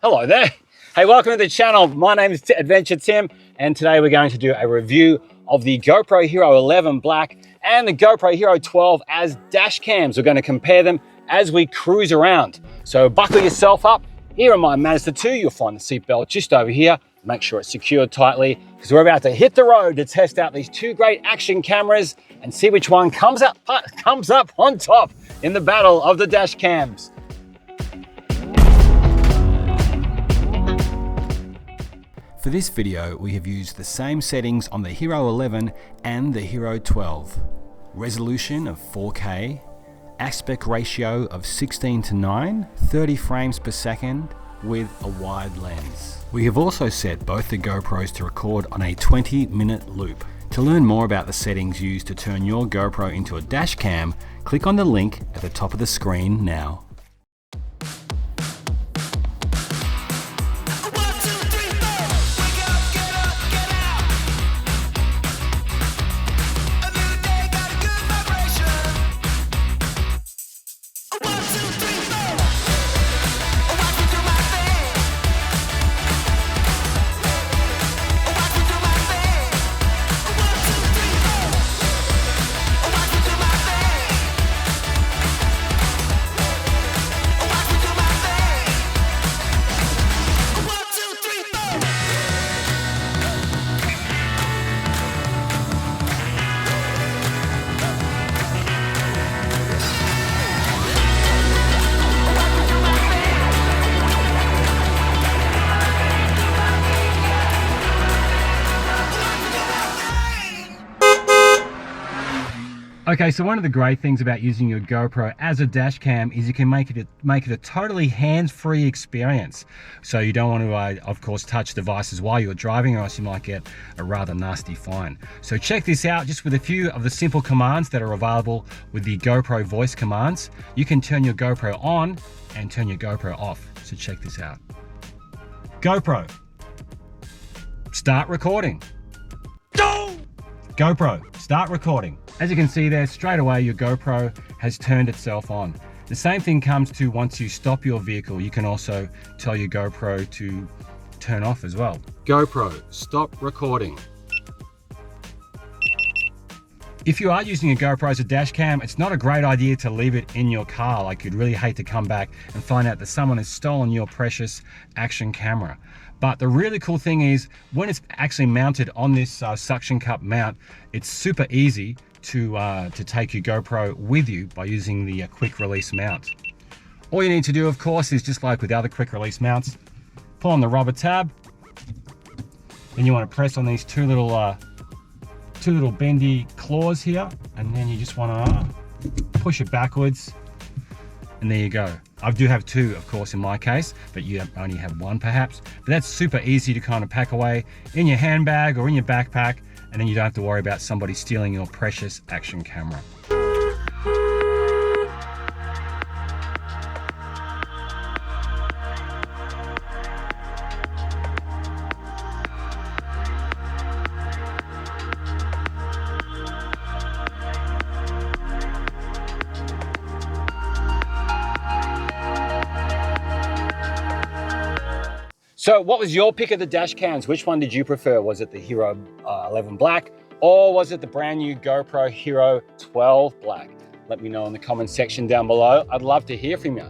Hello there. Hey, welcome to the channel. My name is Adventure Tim, and today we're going to do a review of the GoPro Hero 11 Black and the GoPro Hero 12 as dash cams. We're going to compare them as we cruise around. So buckle yourself up. Here in my Mazda 2, you'll find the seatbelt just over here. Make sure it's secured tightly because we're about to hit the road to test out these two great action cameras and see which one comes up on top in the battle of the dash cams. For this video, we have used the same settings on the Hero 11 and the Hero 12. Resolution of 4K, aspect ratio of 16:9, 30 frames per second with a wide lens. We have also set both the GoPros to record on a 20-minute loop. To learn more about the settings used to turn your GoPro into a dash cam, click on the link at the top of the screen now. Okay, so one of the great things about using your GoPro as a dash cam is you can make it a totally hands-free experience. So you don't want to, of course, touch devices while you're driving, or else you might get a rather nasty fine. So check this out, just with a few of the simple commands that are available with the GoPro voice commands. You can turn your GoPro on and turn your GoPro off. So check this out. GoPro, start recording. GoPro, start recording. As you can see there, straight away your GoPro has turned itself on. The same thing comes to once you stop your vehicle. You can also tell your GoPro to turn off as well. GoPro, stop recording. If you are using a GoPro as a dash cam, it's not a great idea to leave it in your car. Like, you'd really hate to come back and find out that someone has stolen your precious action camera. But the really cool thing is, when it's actually mounted on this suction cup mount, it's super easy to take your GoPro with you by using the quick release mount. All you need to do, of course, is just like with other quick release mounts, pull on the rubber tab, then you want to press on these two little bendy claws here, and then you just want to push it backwards, and there you go. I do have two, of course, in my case, but you only have one perhaps. But that's super easy to kind of pack away in your handbag or in your backpack, and then you don't have to worry about somebody stealing your precious action camera. So what was your pick of the dash cams? Which one did you prefer? Was it the Hero 11 Black, or was it the brand new GoPro Hero 12 Black? Let me know in the comment section down below. I'd love to hear from you.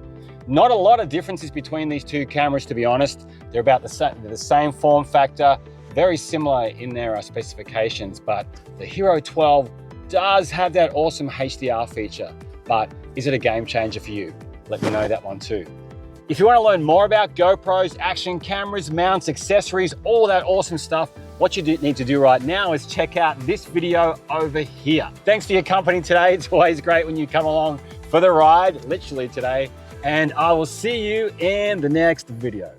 Not a lot of differences between these two cameras, to be honest. They're about the same form factor, very similar in their specifications, but the Hero 12 does have that awesome HDR feature. But is it a game changer for you? Let me know that one too. If you want to learn more about GoPros, action cameras, mounts, accessories, all that awesome stuff, what you need to do right now is check out this video over here. Thanks for your company today. It's always great when you come along for the ride, literally today, and I will see you in the next video.